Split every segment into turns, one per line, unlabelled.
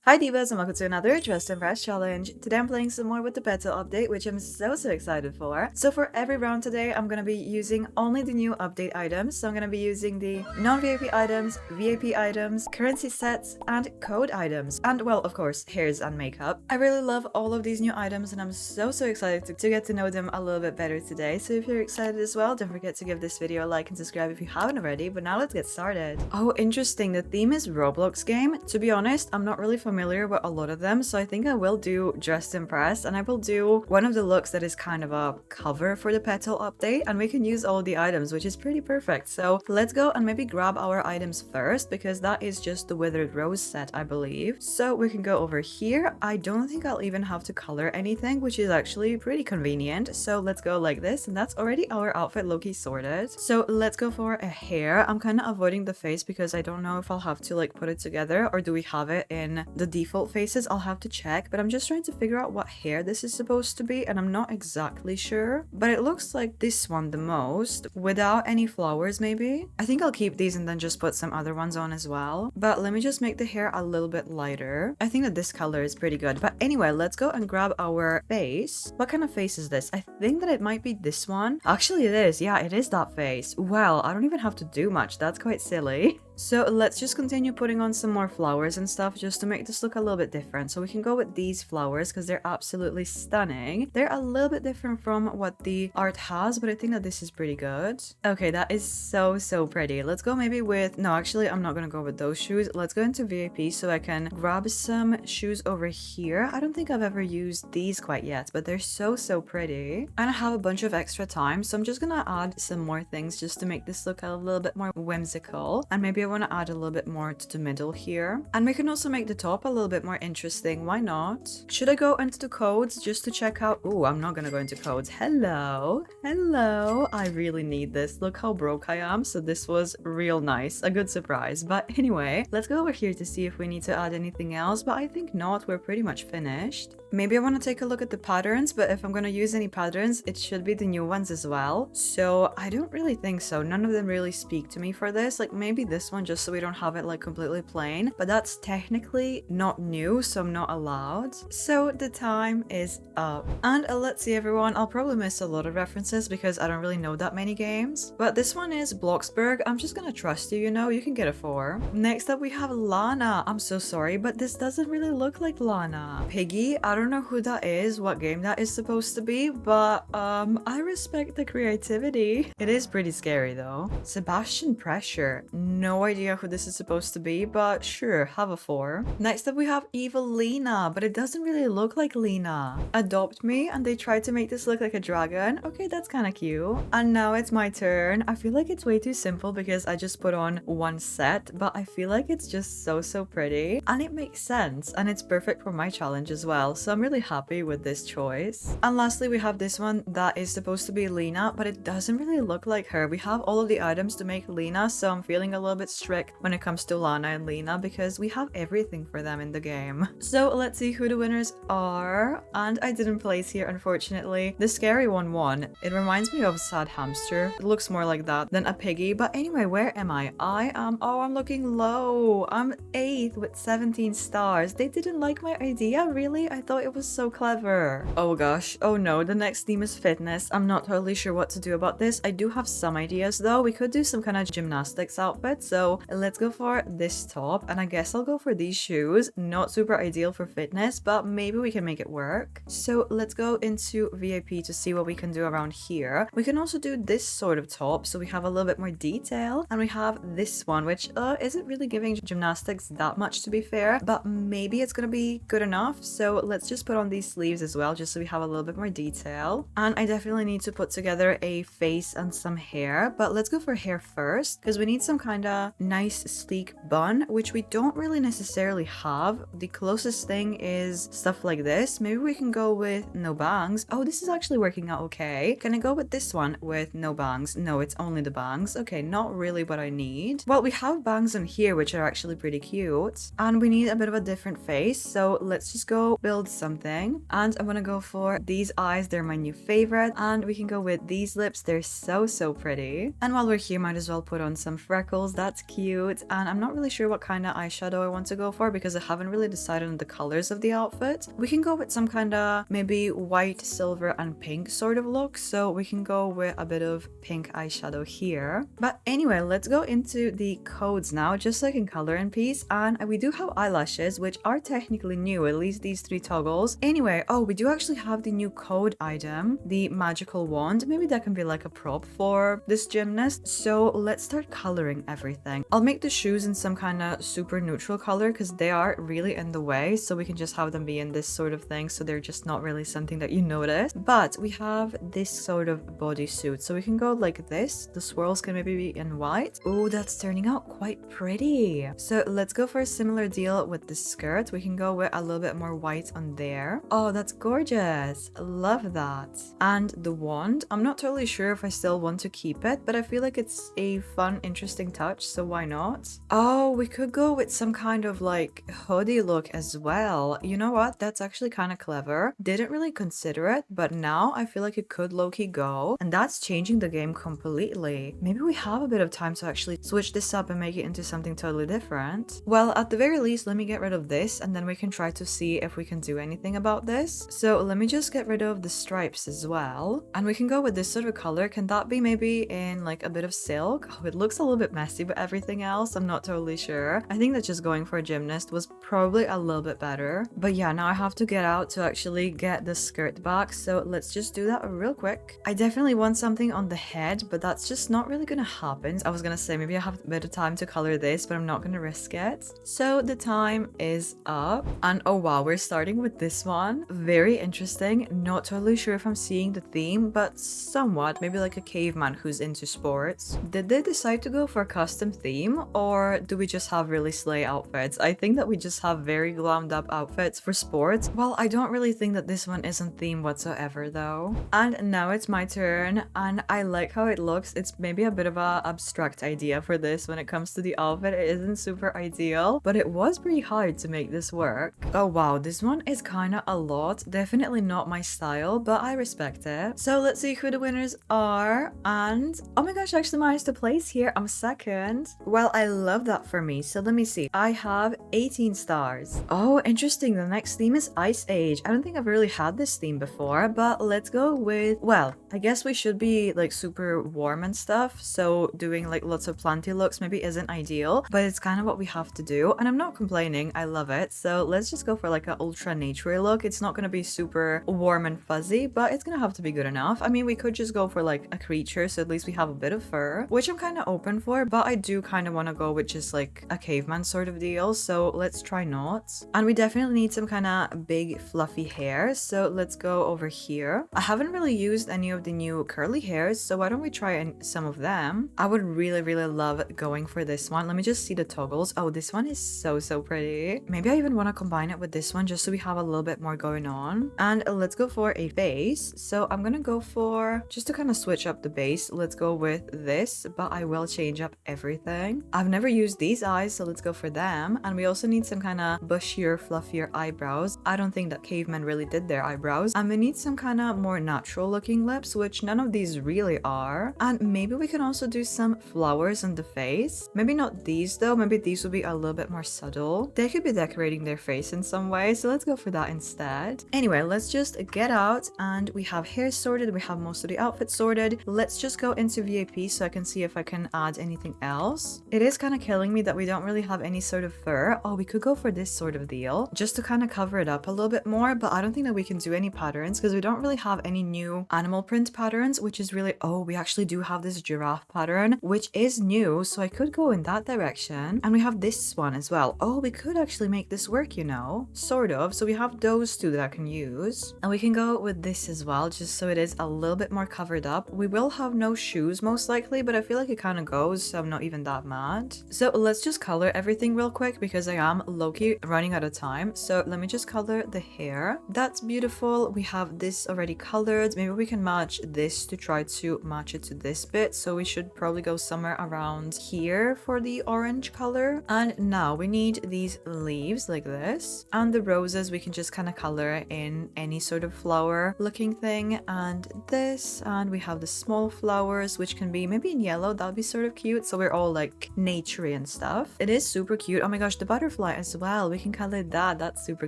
Hi Divas and welcome to another Trust and Press challenge. Today I'm playing some more with the Petal update, which I'm so excited for. So for every round today, I'm gonna be using only the new update items. So I'm gonna be using the non-VIP items, VIP items, currency sets, and code items. And well, of course, hairs and makeup. I really love all of these new items and I'm so excited to get to know them a little bit better today. So if you're excited as well, don't forget to give this video a like and subscribe if you haven't already. But now let's get started. Oh, interesting. The theme is Roblox Game. To be honest, I'm not really familiar with a lot of them, so I think I will do Dressed Impressed, and I will do one of the looks that is kind of a cover for the Petal update, and we can use all the items, which is pretty perfect. So let's go and maybe grab our items first, because that is just the Withered Rose set, I believe. So we can go over here. I don't think I'll even have to color anything, which is actually pretty convenient. So let's go like this, and that's already our outfit low-key sorted. So let's go for a hair. I'm kind of avoiding the face because I don't know if I'll have to like put it together, or do we have it in the default faces? I'll have to check, but I'm just trying to figure out what hair this is supposed to be, and I'm not exactly sure, but it looks like this one the most, without any flowers maybe. I think I'll keep these and then just put some other ones on as well, but let me just make the hair a little bit lighter. I think that this color is pretty good, but anyway, let's go and grab our face. What kind of face is this? I think that it might be this one. Actually it is, yeah, it is that face. Well, I don't even have to do much. That's quite silly. So let's just continue putting on some more flowers and stuff just to make this look a little bit different. So we can go with these flowers because they're absolutely stunning. They're a little bit different from what the art has, but I think that this is pretty good. Okay, that is so pretty. Let's go maybe with... No, actually, I'm not going to go with those shoes. Let's go into VIP so I can grab some shoes over here. I don't think I've ever used these quite yet, but they're so pretty. And I have a bunch of extra time, so I'm just going to add some more things just to make this look a little bit more whimsical. And maybe I want to add a little bit more to the middle here, and we can also make the top a little bit more interesting. Why not? Should I go into the codes just to check out? Oh, I'm not gonna go into codes. Hello, I really need this. Look how broke I am, so this was real nice, a good surprise. But anyway, let's go over here to see if we need to add anything else, but I think not. We're pretty much finished. Maybe I want to take a look at the patterns, but if I'm going to use any patterns, it should be the new ones as well. So I don't really think so. None of them really speak to me for this. Like maybe this one, just so we don't have it like completely plain, but that's technically not new, so I'm not allowed. So the time is up. And let's see everyone, I'll probably miss a lot of references because I don't really know that many games. But this one is Bloxburg. I'm just going to trust you, you know, you can get a 4. Next up we have Lana. I'm so sorry, but this doesn't really look like Lana. Piggy, I don't know who that is, what game that is supposed to be, but I respect the creativity. It is pretty scary though. Sebastian Pressure, no idea who this is supposed to be, but sure, have a 4. Next up we have Evil Lena, but it doesn't really look like Lena. Adopt Me, and they tried to make this look like a dragon. Okay, that's kind of cute. And now it's my turn. I feel like it's way too simple because I just put on one set, but I feel like it's just so pretty, and it makes sense, and it's perfect for my challenge as well. So I'm really happy with this choice. And lastly, we have this one that is supposed to be Lena, but it doesn't really look like her. We have all of the items to make Lena, so I'm feeling a little bit strict when it comes to Lana and Lena because we have everything for them in the game. So let's see who the winners are. And I didn't place here, unfortunately. The scary one won. It reminds me of Sad Hamster. It looks more like that than a piggy. But anyway, where am I? I am... Oh, I'm looking low. I'm 8th with 17 stars. They didn't like my idea, really? I thought it was so clever. Oh gosh. Oh no, the next theme is fitness. I'm not totally sure what to do about this. I do have some ideas though. We could do some kind of gymnastics outfit, so let's go for this top, and I guess I'll go for these shoes. Not super ideal for fitness, but maybe we can make it work. So let's go into VIP to see what we can do around here. We can also do this sort of top, so we have a little bit more detail, and we have this one, which isn't really giving gymnastics that much to be fair, but maybe it's gonna be good enough. So let's just put on these sleeves as well, just so we have a little bit more detail. And I definitely need to put together a face and some hair, but let's go for hair first because we need some kind of nice sleek bun, which we don't really necessarily have. The closest thing is stuff like this. Maybe we can go with no bangs. Oh, this is actually working out okay. Can I go with this one with no bangs? No, it's only the bangs. Okay, not really what I need. Well, we have bangs on here, which are actually pretty cute, and we need a bit of a different face, so let's just go build something. And I'm gonna go for these eyes. They're my new favorite, and we can go with these lips. They're so pretty. And while we're here, might as well put on some freckles. That's That's cute. And I'm not really sure what kind of eyeshadow I want to go for because I haven't really decided on the colors of the outfit. We can go with some kind of maybe white, silver, and pink sort of look. So we can go with a bit of pink eyeshadow here. But anyway, let's go into the codes now, just so I can color in peace. And we do have eyelashes, which are technically new, at least these 3 toggles. Anyway, oh, we do actually have the new code item, the magical wand. Maybe that can be like a prop for this gymnast. So let's start coloring everything. I'll make the shoes in some kind of super neutral color because they are really in the way. So we can just have them be in this sort of thing. So they're just not really something that you notice. But we have this sort of bodysuit. So we can go like this. The swirls can maybe be in white. Oh, that's turning out quite pretty. So let's go for a similar deal with the skirt. We can go with a little bit more white on there. Oh, that's gorgeous. Love that. And the wand, I'm not totally sure if I still want to keep it, but I feel like it's a fun, interesting touch, so why not? Oh, we could go with some kind of like hoodie look as well. You know what? That's actually kind of clever. Didn't really consider it, but now I feel like it could low-key go, and that's changing the game completely. Maybe we have a bit of time to actually switch this up and make it into something totally different. Well, at the very least, let me get rid of this, and then we can try to see if we can do anything about this. So let me just get rid of the stripes as well, and we can go with this sort of color. Can that be maybe in like a bit of silk? Oh, it looks a little bit messy, but everything else, I'm not totally sure. I think that just going for a gymnast was probably a little bit better. But yeah, now I have to get out to actually get the skirt back, so let's just do that real quick. I definitely want something on the head, but that's just not really gonna happen. I was gonna say maybe I have a bit of time to color this, but I'm not gonna risk it. So the time is up, and oh wow, we're starting with this one. Very interesting. Not totally sure if I'm seeing the theme, but somewhat. Maybe like a caveman who's into sports. Did they decide to go for a custom theme, or do we just have really slay outfits? I think that we just have very glammed up outfits for sports. Well, I don't really think that this one isn't themed whatsoever though. And now it's my turn, and I like how it looks. It's maybe a bit of a abstract idea for this when it comes to the outfit. It isn't super ideal, but it was pretty hard to make this work. Oh wow, this one is kind of a lot. Definitely not my style, but I respect it. So let's see who the winners are. And oh my gosh, I actually managed to place here. I'm second. Well, I love that for me. So let me see. I have 18 stars. Oh, interesting. The next theme is Ice Age. I don't think I've really had this theme before, but let's go with, well, I guess we should be like super warm and stuff. So doing like lots of planty looks maybe isn't ideal, but it's kind of what we have to do. And I'm not complaining. I love it. So let's just go for like an ultra nature look. It's not going to be super warm and fuzzy, but it's going to have to be good enough. I mean, we could just go for like a creature, so at least we have a bit of fur, which I'm kind of open for, but I do kind of want to go with just like a caveman sort of deal. So let's try not. And we definitely need some kind of big fluffy hair. So let's go over here. I haven't really used any of the new curly hairs, so why don't we try some of them? I would really love going for this one. Let me just see the toggles. Oh, this one is so pretty. Maybe I even want to combine it with this one just so we have a little bit more going on. And let's go for a base. So I'm gonna go for, just to kind of switch up the base, let's go with this, but I will change up everything. I've never used these eyes, so let's go for them. And we also need some kind of bushier, fluffier eyebrows. I don't think that cavemen really did their eyebrows. And we need some kind of more natural looking lips, which none of these really are. And maybe we can also do some flowers on the face. Maybe not these though. Maybe these will be a little bit more subtle. They could be decorating their face in some way, so let's go for that instead. Anyway, let's just get out, and we have hair sorted. We have most of the outfits sorted. Let's just go into VIP so I can see if I can add anything else. It is kind of killing me that we don't really have any sort of fur. Oh, we could go for this sort of deal just to kind of cover it up a little bit more, but I don't think that we can do any patterns because we don't really have any new animal print patterns, which is really, oh, we actually do have this giraffe pattern, which is new, so I could go in that direction. And we have this one as well. Oh, we could actually make this work, you know, sort of. So we have those two that I can use, and we can go with this as well, just so it is a little bit more covered up. We will have no shoes most likely, but I feel like it kind of goes, so I'm not even that mad. So let's just color everything real quick because I am low-key running out of time. So let me just color the hair. That's beautiful. We have this already colored. Maybe we can match this to try to match it to this bit. So we should probably go somewhere around here for the orange color. And now we need these leaves like this, and the roses we can just kind of color in any sort of flower looking thing, and this, and we have the small flowers which can be maybe in yellow. That'd be sort of cute. So we're all like naturey and stuff. It is super cute. Oh my gosh, the butterfly as well. We can color that. That's super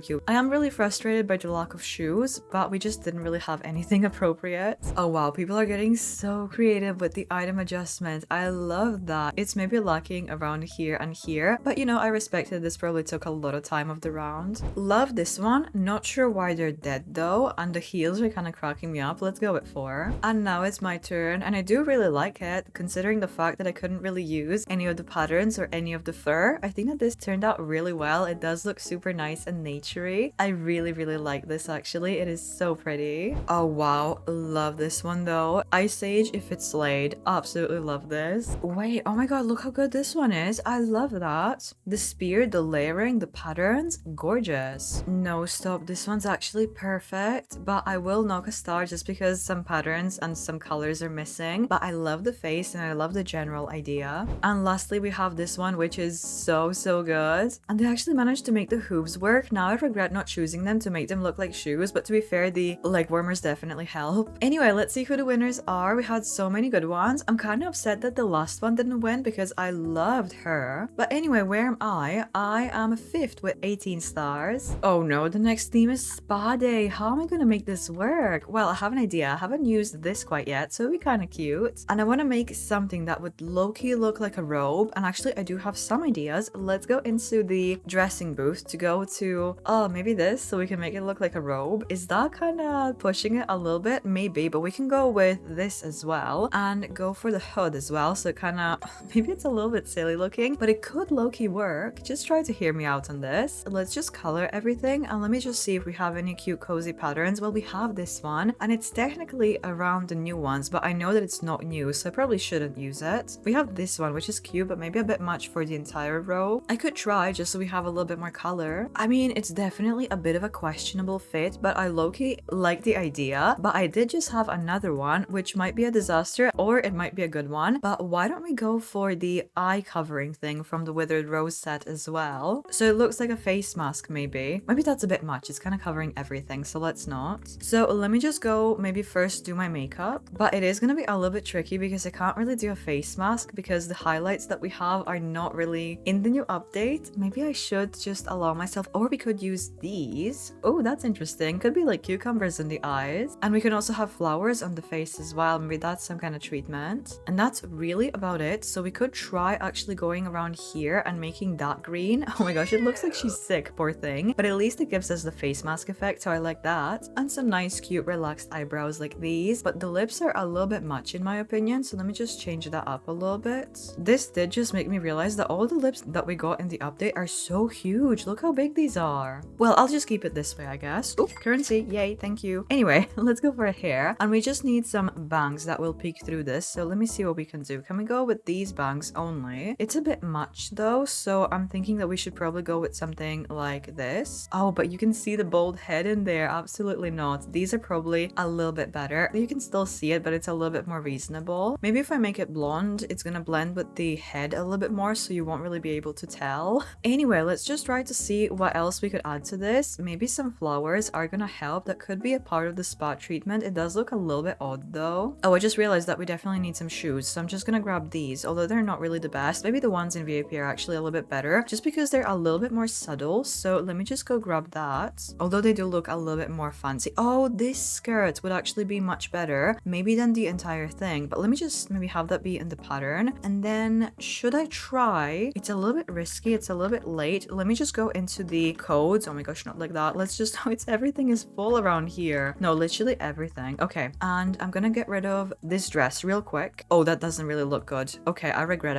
cute. I am really frustrated by the lack of shoes, but we just didn't really have anything appropriate. Oh wow, people are getting so creative with the item adjustment. I love that. It's maybe lacking around here and here, but you know, I respected this probably took a lot of time of the round. Love this one. Not sure why they're dead though, and the heels are kind of cracking me up. Let's go with 4. And now it's my turn, and I do really like it, considering the fact that I couldn't really use any of the patterns or any of the fur. I think that this turned out really well. It does look super nice and naturey. I really like this actually. It is so pretty. Oh wow, love this one though. Ice Age if it's slayed. Absolutely love this. Wait, oh my god, look how good this one is. I love that. The spear, the layering, the patterns, gorgeous. No, stop. This one's actually perfect, but I will knock a star just because some patterns and some colors are missing. But I love the face and I love the general idea. And lastly, we have this one, which is so good. And they actually managed to make the hooves work. Now I regret not choosing them to make them look like shoes, but to be fair, the leg warmers definitely help. Anyway, let's see who the winners are. We had so many good ones. I'm kind of upset that the last one didn't win because I loved her. But anyway, where am I? I am 5th with 18 stars. Oh no, the next theme is Spa Day. How am I gonna make this work? Well, I have an idea. I haven't used this quite yet, so it'll be kind of cute. And I want to make something that would low-key look like a robe. And actually, I do have some ideas. Let's go into the dressing booth to go to, oh, maybe this, so we can make it look like a robe. Is that kind of pushing it a little bit? Maybe, but we can go with this as well and go for the hood as well. So kind of, maybe it's a little bit silly looking, but it could low-key work. Just try to hear me out on this. Let's just color everything and let me just see if we have any cute cozy patterns. Well, we have this one and it's technically around the new ones, but I know that it's not new, so I probably shouldn't use it. We have this one, which is cute, but maybe a bit much for the entire row. I could try just so we have a little bit more color. I mean, it's definitely a bit of a questionable fit, but I low-key like the idea. But I did just have another one, which might be a disaster or it might be a good one. But why don't we go for the eye covering thing from the Withered Rose set as well? So it looks like a face mask maybe. Maybe that's a bit much. It's kind of covering everything, so let's not. So let me just go maybe first do my makeup. But it is going to be a little bit tricky because I can't really do a face mask because the highlights that we have are not really in the new update. Maybe I should just allow myself, or we could use these. Oh, that's interesting. Could be like cucumbers in the eyes. And we can also have flowers on the face as well. Maybe that's some kind of treatment. And that's really about it. So we could try actually going around here and making that green. Oh my gosh, it looks like she's sick, poor thing. But at least it gives us the face mask effect, so I like that. And some nice, cute, relaxed eyebrows like these. But the lips are a little bit much in my opinion, so let me just change that up a little bit. This did just make me realize that all the lips that we got in the update are so huge. Look how big these are. Well, I'll just keep it this way, I guess. Oh, currency. Yay, thank you. Anyway, let's go for a hair. And we just need some bangs that will peek through this. So let me see what we can do. Can we go with these bangs only? It's a bit much though, so I'm thinking that we should probably go with something like this. Oh, but you can see the bald head in there. Absolutely not. These are probably a little bit better. You can still see it, but it's a little bit more reasonable. Maybe if I make it blonde, it's gonna blend with the head a little bit more, so you won't really be able to tell. Anyway, let's just try to see what else we could add to this. Maybe some flowers are gonna help. That could be a part of the spot treatment. It does look a little bit odd though. Oh, I just realized that we definitely need some shoes, so I'm just gonna grab these, although they're not really the best. Maybe the ones in VIP are actually a little bit better, just because they're a little bit more subtle. So let me just go grab that, although they do look a little bit more fancy. Oh, this skirt would actually be much better maybe than the entire thing, but let me just maybe have that be in the pattern. And then should I try, it's a little bit risky, it's a little bit late, let me just go into the codes. Oh my gosh, not like that. Let's just, oh, it's everything is full around here. No, literally everything. Okay, and I'm gonna get rid of this dress real quick. Oh, that doesn't really look good. Okay, I regret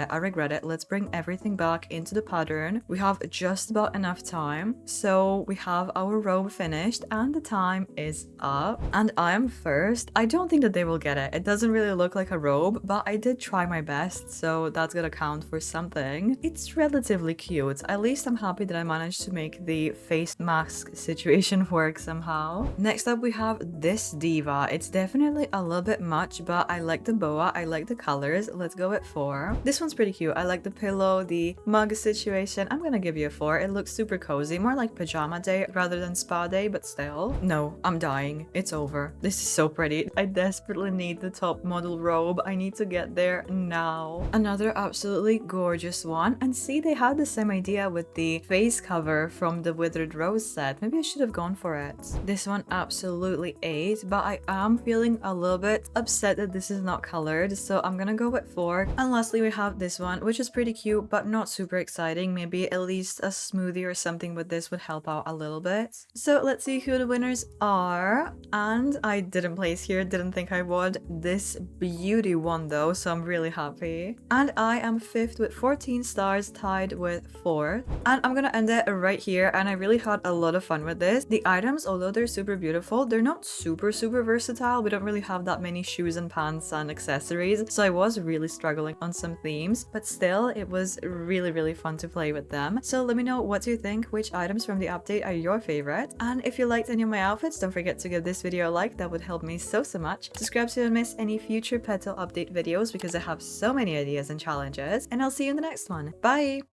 it. Let's bring everything back into the pattern. We have just about enough time, so we have our robe finished and the time is up, and I am first. I don't think that they will get it. It doesn't really look like a robe, but I did try my best, so that's gonna count for something. It's relatively cute. At least I'm happy that I managed to make the face mask situation work somehow. Next up we have this diva. It's definitely a little bit much, but I like the boa, I like the colors. Let's go with 4. This one's pretty cute. I like the pillow, the mug situation. I'm gonna give you a 4. It looks super cozy, more like pajama day rather than spa day, but still. No, I'm dying. It's over. This is so pretty. I desperately need the top model robe. I need to get there now. Another another absolutely gorgeous one. And see, they had the same idea with the face cover from the Withered Rose set. Maybe I should have gone for it. This one absolutely ate, but I am feeling a little bit upset that this is not colored, so I'm gonna go with 4. And lastly, we have this one, which is pretty cute, but not super exciting. Maybe at least a smoothie or something with this would help out a little bit. So let's see who the winners are. And I didn't place here, didn't think I would. This beauty won though, so I'm really happy. And I am 5th with 14 stars, tied with 4th. And I'm gonna end it right here, and I really had a lot of fun with this. The items, although they're super beautiful, they're not super versatile. We don't really have that many shoes and pants and accessories, so I was really struggling on some themes, but still it was really fun to play with them. So let me know what you think, which items from the update are your favorite, and if you liked any of my outfits, don't forget to give this video a like. That would help me so much. Subscribe so you don't miss any future Petal update videos, because I have so many ideas and challenges, and I'll see you in the next one. Bye!